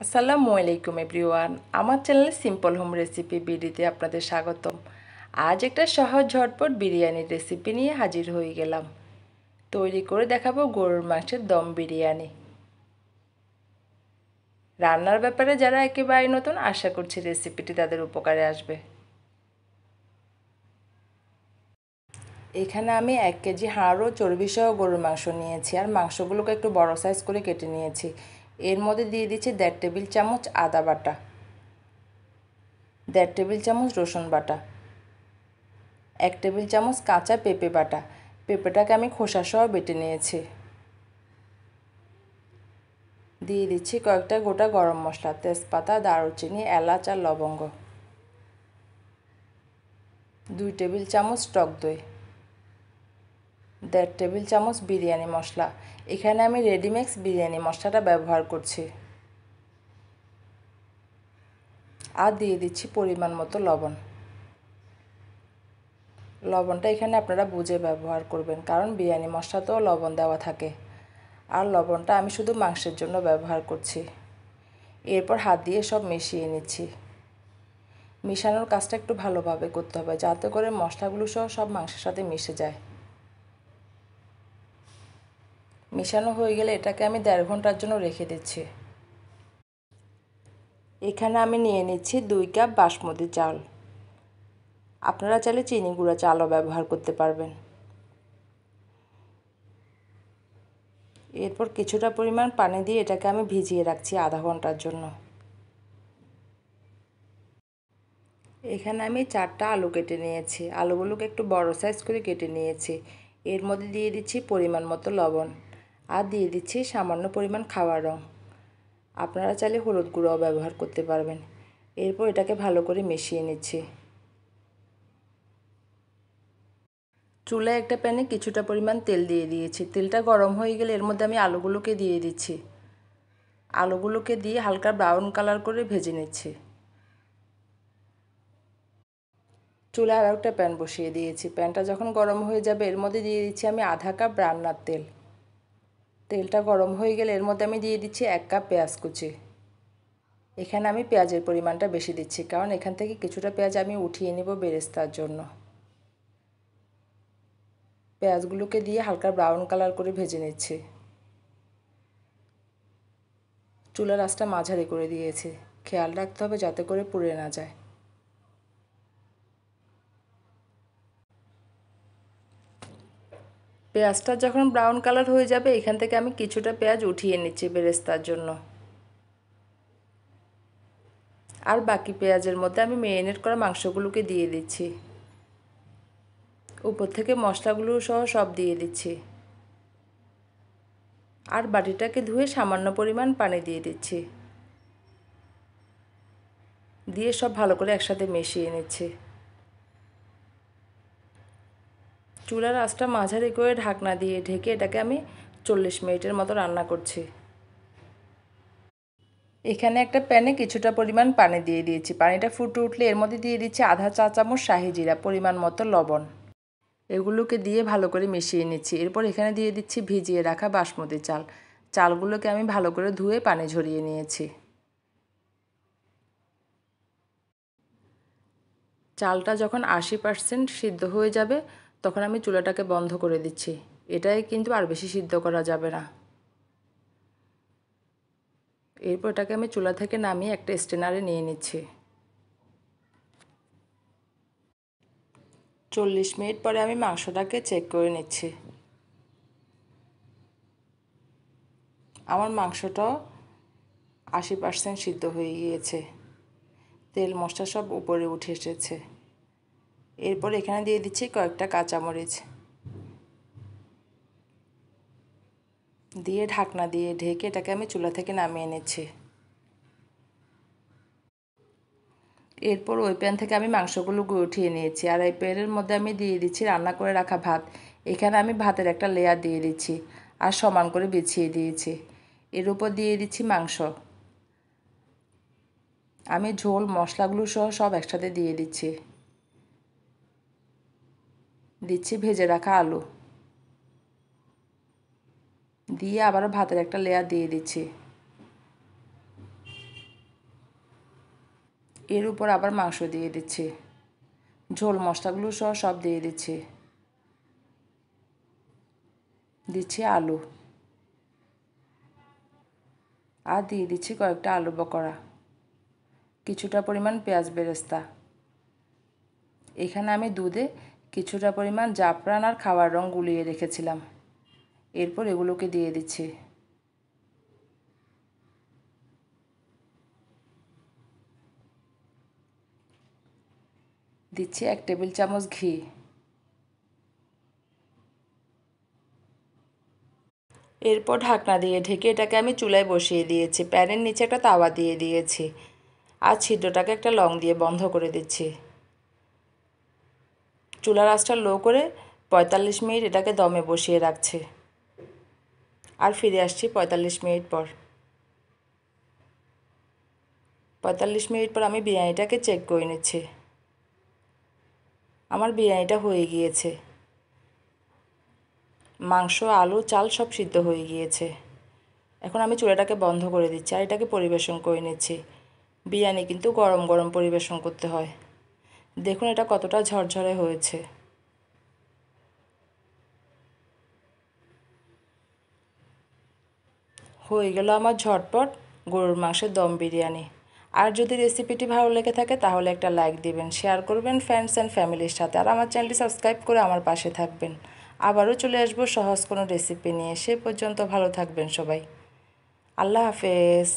আসসালামু আলাইকুম এভরিওয়ান, আমার চ্যানেলে সিম্পল হোম রেসিপি বিডিতে আপনাদের স্বাগতম। আজ একটা সহজ ঝটপট বিরিয়ানির রেসিপি নিয়ে হাজির হয়ে গেলাম। তৈরি করে দেখাবো গরুর মাংসের দম বিরিয়ানি। রান্নার ব্যাপারে যারা একেবারে নতুন, আশা করছি রেসিপিটি তাদের উপকারে আসবে। এখানে আমি 1 কেজি হাড় ও চর্বিসহ গরুর মাংস নিয়েছি, আর মাংসগুলোকে একটু বড় সাইজ করে কেটে নিয়েছি। এর মধ্যে দিয়ে দিচ্ছি 1.5 টেবিল চামচ আদা বাটা, 1.5 টেবিল চামচ রসুন বাটা, 1 টেবিল চামচ কাঁচা পেঁপে বাটা। পেঁপেটাকে আমি খোসা সহ বেটে নিয়েছি। দিয়ে দিচ্ছি কয়েকটা গোটা গরম মশলা, তেজপাতা, দারুচিনি, এলাচ আর লবঙ্গ। 2 টেবিল চামচ টক দই, 1.5 টেবিল চামচ বিরিয়ানি মশলা। এখানে আমি রেডিমিক্স বিরিয়ানি মশলাটা ব্যবহার করছি। আর দিয়ে দিচ্ছি পরিমাণ মতো লবণ। লবণটা এখানে আপনারা বুঝে ব্যবহার করবেন, কারণ বিরিয়ানি মশলাতেও লবণ দেওয়া থাকে। আর লবণটা আমি শুধু মাংসের জন্য ব্যবহার করছি। এরপর হাত দিয়ে সব মিশিয়ে নিচ্ছি। মিশানোর কাজটা একটু ভালোভাবে করতে হবে, যাতে করে মশলাগুলো সব মাংসের সাথে মিশে যায়। মিশানো হয়ে গেলে এটাকে আমি 1.5 ঘন্টার জন্য রেখে দিচ্ছি। এখানে আমি নিয়ে নিচ্ছি 2 কাপ বাসমতি চাল। আপনারা চাইলে চিনি গুঁড়া চালও ব্যবহার করতে পারবেন। এরপর কিছুটা পরিমাণ পানি দিয়ে এটাকে আমি ভিজিয়ে রাখছি আধা ঘন্টার জন্য। এখানে আমি 4টা আলু কেটে নিয়েছি। আলুগুলোকে একটু বড় সাইজ করে কেটে নিয়েছি। এর মধ্যে দিয়ে দিচ্ছি পরিমাণ মতো লবণ, আর দিয়ে দিচ্ছি সামান্য পরিমাণ খাওয়ার রং। আপনারা চাইলে হলুদ গুঁড়োও ব্যবহার করতে পারবেন। এরপর এটাকে ভালো করে মিশিয়ে নিচ্ছি। চুলায় একটা প্যানে কিছুটা পরিমাণ তেল দিয়ে দিয়েছি। তেলটা গরম হয়ে গেলে এর মধ্যে আমি আলুগুলোকে দিয়ে দিচ্ছি। আলুগুলোকে দিয়ে হালকা ব্রাউন কালার করে ভেজে নিচ্ছি। চুলায় আর একটা প্যান বসিয়ে দিয়েছি। প্যানটা যখন গরম হয়ে যাবে এর মধ্যে দিয়ে দিচ্ছি আমি আধা কাপ রান্নার তেল। তেলটা গরম হয়ে গেলে এর মধ্যে আমি দিয়ে দিচ্ছি 1 কাপ পেঁয়াজ কুচি। এখানে আমি পেঁয়াজের পরিমাণটা বেশি দিচ্ছি, কারণ এখান থেকে কিছুটা পেঁয়াজ আমি উঠিয়ে নেব বেরেস্তার জন্য। পেঁয়াজগুলোকে দিয়ে হালকা ব্রাউন কালার করে ভেজে নিচ্ছি। চুলার আঁচটা মাঝারি করে দিয়েছি। খেয়াল রাখতে হবে যাতে করে পুড়ে না যায়। পেঁয়াজটা যখন ব্রাউন কালার হয়ে যাবে এখান থেকে আমি কিছুটা পেঁয়াজ উঠিয়ে নিচ্ছি বেরেস্তার জন্য। আর বাকি পেঁয়াজের মধ্যে আমি ম্যারিনেট করা মাংসগুলোকে দিয়ে দিচ্ছি। উপর থেকে মশলাগুলো সহ সব দিয়ে দিচ্ছি। আর বাটিটাকে ধুয়ে সামান্য পরিমাণ পানি দিয়ে দিচ্ছি। দিয়ে সব ভালো করে একসাথে মিশিয়ে নিচ্ছি। চুলার আঁচটা মাঝারি করে ঢাকনা দিয়ে ঢেকে এটাকে আমি 40 মিনিটের মতো রান্না করছি। এখানে একটা প্যানে কিছুটা পরিমাণ পানি দিয়ে দিয়েছি। পানিটা ফুটে উঠলে এর মধ্যে দিয়ে দিচ্ছি আধা চা চামচ শাহি জিরা, পরিমাণ মতো লবণ। এগুলোকে দিয়ে ভালো করে মিশিয়ে নিচ্ছি। এরপর এখানে দিয়ে দিচ্ছি ভিজিয়ে রাখা বাসমতি চাল। চালগুলোকে আমি ভালো করে ধুয়ে পানি ঝরিয়ে নিয়েছি। চালটা যখন 80% সিদ্ধ হয়ে যাবে তখন আমি চুলাটাকে বন্ধ করে দিচ্ছি। এটাই কিন্তু আর বেশি সিদ্ধ করা যাবে না। এরপর এটাকে আমি চুলা থেকে নামিয়ে একটা স্ট্রেনারে নিয়ে নিচ্ছি। 40 মিনিট পরে আমি মাংসটাকে চেক করে নিচ্ছি। আমার মাংসটাও 80% সিদ্ধ হয়ে গিয়েছে। তেল মশলা সব উপরে উঠে এসেছে। এরপর এখানে দিয়ে দিচ্ছি কয়েকটা কাঁচামরিচ। দিয়ে ঢাকনা দিয়ে ঢেকে এটাকে আমি চুলা থেকে নামিয়ে নিচ্ছি। এরপর ওই প্যান থেকে আমি মাংসগুলো উঠিয়ে নিয়েছি, আর এই প্যানের মধ্যে আমি দিয়ে দিচ্ছি রান্না করে রাখা ভাত। এখানে আমি ভাতের একটা লেয়ার দিয়ে দিচ্ছি আর সমান করে বিছিয়ে দিয়েছি। এর উপর দিয়ে দিচ্ছি মাংস। আমি ঝোল মশলাগুলো সহ সব একসাথে দিয়ে দিচ্ছি। দিচ্ছি ভেজে রাখা আলু, দিয়ে আবারও ভাতের একটা লেয়ার দিয়ে দিচ্ছি। এর উপর আবার মাংস দিয়ে দিচ্ছি, ঝোল মশলাগুলো সহ সব দিয়ে দিচ্ছি। দিচ্ছি আলু, আর দিয়ে দিচ্ছি কয়েকটা আলু বকরা, কিছুটা পরিমাণ পেঁয়াজ বেরেস্তা। এখানে আমি দুধে কিছুটা পরিমাণ জাফরান আর খাবার রং গুলিয়ে রেখেছিলাম। এরপর এগুলোকে দিয়ে দিচ্ছি। দিচ্ছি 1 টেবিল চামচ ঘি। এরপর ঢাকনা দিয়ে ঢেকে এটাকে আমি চুলায় বসিয়ে দিয়েছি। প্যানের নিচে একটা তাওয়া দিয়ে দিয়েছি, আর ছিদ্রটাকে একটা লং দিয়ে বন্ধ করে দিচ্ছি। চুলার আঁচটা লো করে 45 মিনিট এটাকে দমে বসিয়ে রাখছি। আর ফিরে আসছি 45 মিনিট পর। 45 মিনিট পর আমি বিরিয়ানিটাকে চেক করে নিচ্ছি। আমার বিরিয়ানিটা হয়ে গিয়েছে, মাংস, আলু, চাল সব সিদ্ধ হয়ে গিয়েছে। এখন আমি চুলাটাকে বন্ধ করে দিচ্ছি আর এটাকে পরিবেশন করে নিচ্ছি। বিরিয়ানি কিন্তু গরম গরম পরিবেশন করতে হয়। দেখুন এটা কতটা ঝরঝরে হয়েছে। হয়ে গেল আমার ঝটপট গরুর মাংসের দম বিরিয়ানি। আর যদি রেসিপিটি ভালো লেগে থাকে তাহলে একটা লাইক দিবেন, শেয়ার করবেন ফ্রেন্ডস অ্যান্ড ফ্যামিলির সাথে, আর আমার চ্যানেলটি সাবস্ক্রাইব করে আমার পাশে থাকবেন। আবারও চলে আসবো সহজ কোনো রেসিপি নিয়ে। সে পর্যন্ত ভালো থাকবেন সবাই। আল্লাহ হাফেজ।